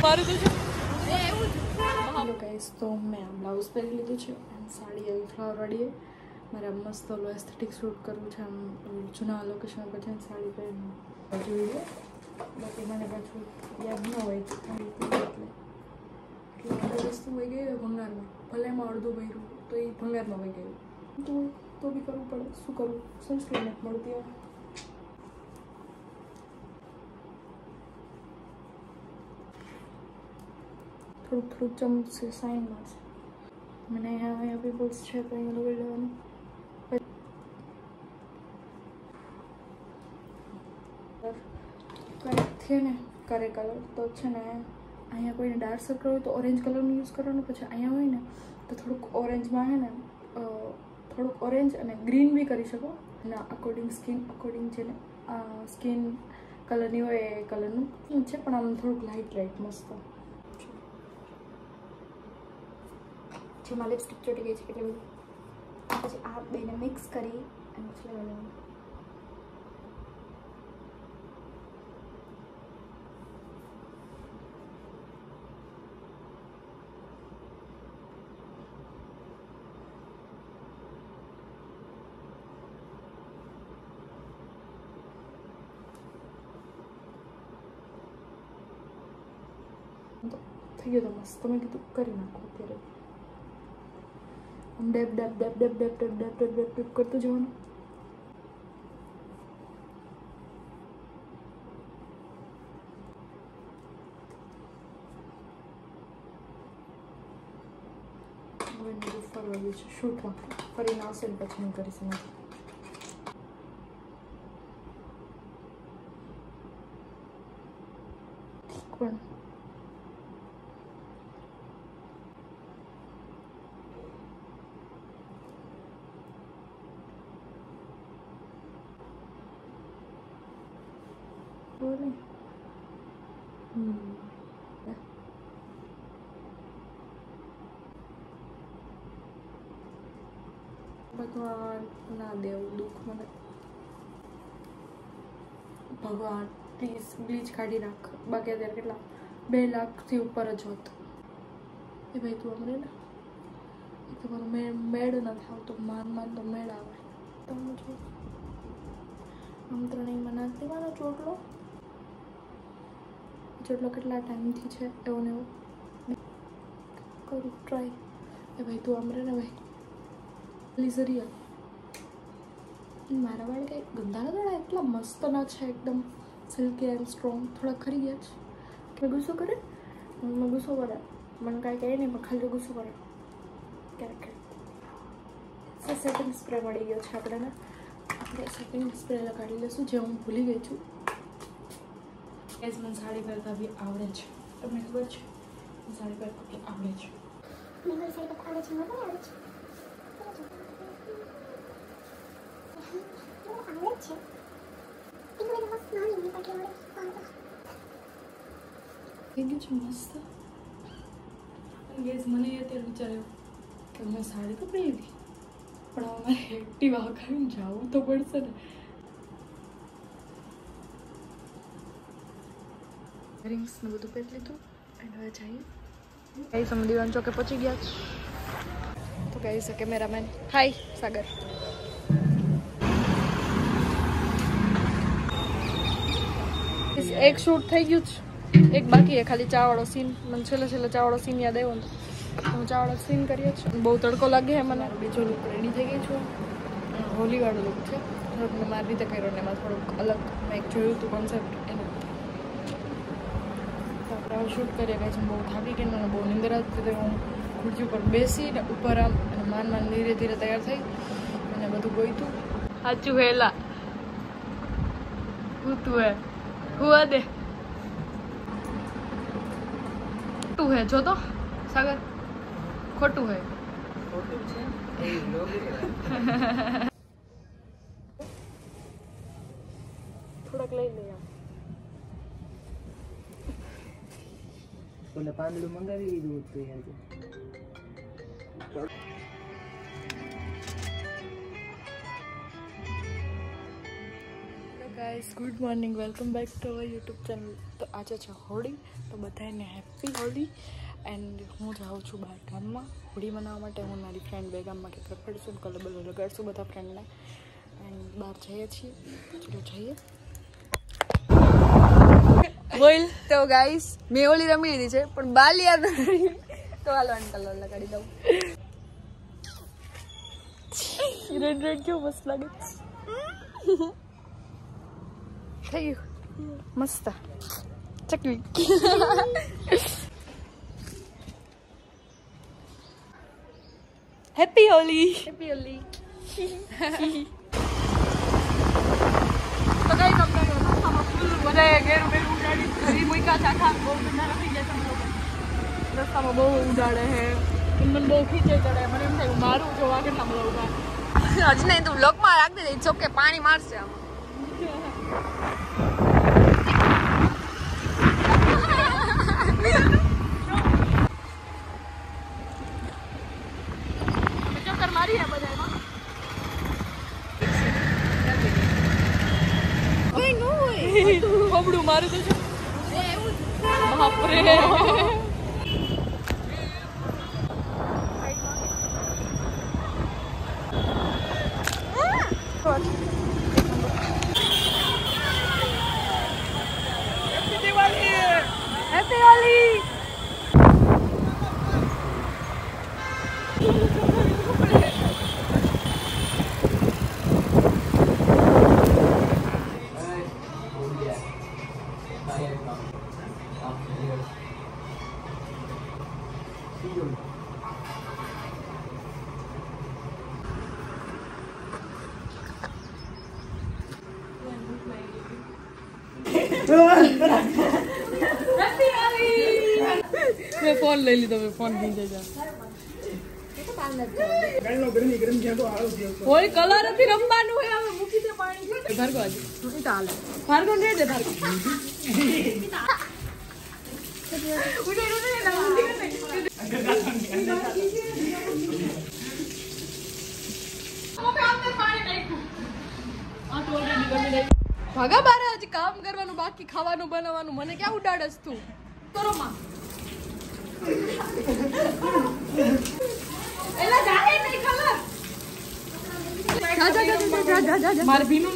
મારું તો છે હેલો ગાઈસ તો મેં આ બ્લાઉઝ પહેરી લીધું છે અને સાડી આવી ફ્લાવર વાળી મારે મસ્ત ઓલો એસ્થેટિક શૂટ કરવું છે આમ જૂના લોકેશન પર જઈને સાડી પહેરીને જોઈએ બાકી મને પાછું યાદ ન હોય એટલે વસ્તુ વહી ગઈ હોય ભંગારમાં ભલે એમાં અડધું ભર્યું તો એ ભંગારમાં વહી ગયું તો બી કરવું પડે શું કરવું સનસ્ક્રીન નથી મળતી હોય થોડુંક ચમચે સાઈનમાં છે મને અહીંયા પીપલ્સ છે તો અહીંયા લગાવી લેવાનું કરેક્ટ છે ને કરે કલર તો છે ને અહીંયા કોઈને ડાર્ક સર્કલ હોય તો ઓરેન્જ કલરનું યુઝ કરવાનું પછી અહીંયા હોય ને તો થોડુંક ઓરેન્જમાં છે ને થોડુંક ઓરેન્જ અને ગ્રીન બી કરી શકો એના અકોર્ડિંગ સ્કિન અકોર્ડિંગ છે ને સ્કિન કલરની હોય એ કલરનું છે પણ આમ થોડુંક લાઇટ મસ્ત જેમાં લિપસ્ટિક ચોટી ગઈ છે એટલે બધું પછી આ બેને મિક્સ કરી અને પછી લગાવવાનું થઈ ગયો તો મસ્ત તમે કીધું કરી નાખો અત્યારે આમ ડેબ કરતું જવાનું હવે બધું ફરવાનું છે શૂટમાં ફરીને આવશે ને પછી હું કરીશ નથી પણ बोले भगवान ना देव दुख મને ભગવાન પ્લીઝ બ્લીચ કાઢી નાખ બાકી અત્યારે કેટલા 2 લાખથી ઉપર જ હોત એ ભાઈ તું અમરે ને એ તમારો મેળ ન થાવ તો માન તો મેળ આવે તમે જો આમ ત્રણેયમાં નાખી દેવાનો ચોટલો જેટલો કેટલા ટાઈમથી છે એવું ને એવું કરું ટ્રાય એ ભાઈ તું આમ રે ને ભાઈ પ્લીઝ રિયલ મારા વાળ કંઈ ગંદા થોડા એટલા મસ્ત ના છે એકદમ સિલ્કી એન્ડ સ્ટ્રોંગ થોડા ખરી ગયા છે મેં ગુસ્સો કરે મને ગુસ્સો કરે મને કાંઈ કહે નહીં પણ ખાલી ગુસ્સો કરે ક્યારેક સેટિંગ સ્પ્રે મળી ગયો છે આપણે સેટિંગ સ્પ્રે લગાડી લઈશું જે હું ભૂલી ગઈ છું એજ મને સાડી પહેરતા બી આવડે છે તમને ખબર છે સાડી પહેરતા બી આવડે છે થઈ ગયું છે મસ્ત ગેસ મને અત્યારે વિચાર્યો કે મેં સાડી તો પહેરી પણ હવે મારે એક્ટિવા વગાડીને જવું તો પડશે ને રિંગ્સ ને બધું પહેરી લીધું અને હવે જઈએ ગાઈસ અમે દીવાન ચોકે પહોંચી ગયા છે તો ગાઈસ કેમેરામેન હાય સાગર એક શૂટ થઈ ગયું છે એક બાકી છે ખાલી ચાવાળો સીન મને છેલ્લે ચાવાળો સીન યાદ આવ્યો ને હું ચાવાળો સીન કરીએ છીએ બહુ તડકો લાગે છે મને બીજો લુક રેડી થઈ ગઈ છું હોલીવાળો લુક છે થોડોક મેં મારી રીતે કર્યો ને એમાં થોડુંક અલગ મેં એક જોયું હતું કોન્સેપ્ટ એનું આપણે શૂટ કરીએ ગઈ છે બહુ થાકી ગઈ મને બહુ નીંદર આવતી હતી હું ખુરશી ઉપર બેસીને ઉપર આમ અને માન ધીરે ધીરે તૈયાર થઈ અને બધું ગોઈતું સાચું હેલા હું તું હે હુઆ દે ખોટું હે જો તો સાગર ખોટું હે થોડાક લઈ લે ઓલા પાંદડું મંગાવી દીધું હતું યાર guys good morning welcome back to our YouTube channel. તો આજે છે હોળી, તો બધાને હેપી હોળી. એન્ડ હું જાઉં છું બહાર ગામમાં હોળી મનાવવા માટે. હું મારી ફ્રેન્ડ બે ગામમાં કે રખડીશું, કલર બલર લગાડશું બધા ફ્રેન્ડને. એન્ડ બહાર જઈએ છીએ, ચલો જઈએ. બોલ. તો ગાઈસ મેં હોળી રમી લીધી છે પણ બાલ યાદ નથી, તો હાલો કલર લગાડી દઉં. રેડ રેડ કેવું મસ્ત લાગે. થઈ ગયું મસ્ત ચકલી. હેપી હોલી. હેપી હોલી. તો કઈ તમને રસ્તામાં ફૂલ બધા ઘેરું બેરું ઉડાડી ઘરી મૂક્યા છે. આખા બહુ બધા થઈ ગયા છે. રસ્તામાં બહુ ઉડાડે છે. મને બહુ ખીચે ચડે. મને એમ થાય મારું જોવા કેટલા બધા ઉડાડે. હજી નહીં તું બ્લોકમાં રાખી દે, જો કે પાણી મારશે આમાં. ચક્કર મારી બધા એમાં. કોઈ ન હોય બબડું મારું તો છે. બાપરે. હેપી હોલી. મેં ફોન લઈ લીધો. મેં ફોન ભીંજાઈ જાય. હોય કલર નથી રમવાનું હોય. હવે મૂકી દે પાણી. ભાર્ગવ આજે ચાલે. ભાર્ગવ ને દે. ભાર્ગવ ભાગા બાર. હજી કામ કરવાનું બાકી, ખાવાનું બનાવવાનું. મને ક્યાં ઉડાડસ તું? કરો માં. એલા જાહે નહીં કલર. જા. માર ભીનું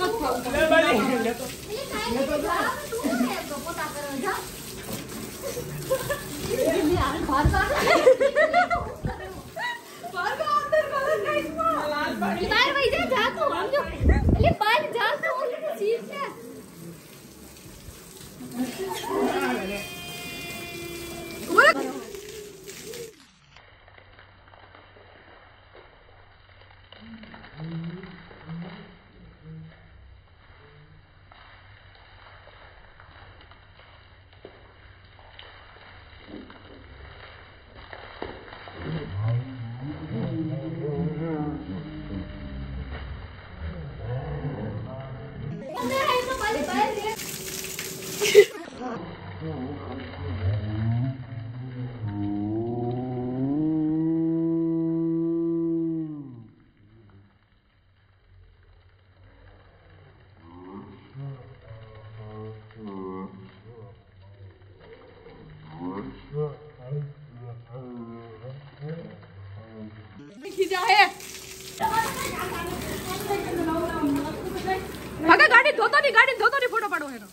નથી ગાડી ધોતો ની ફોટો પાડો હેનો.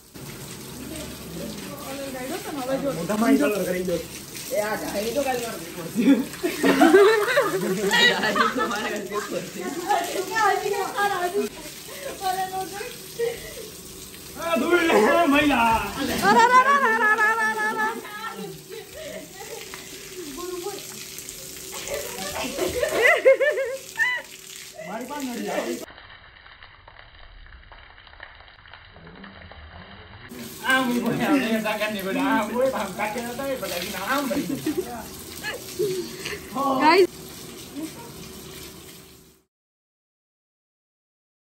Guys,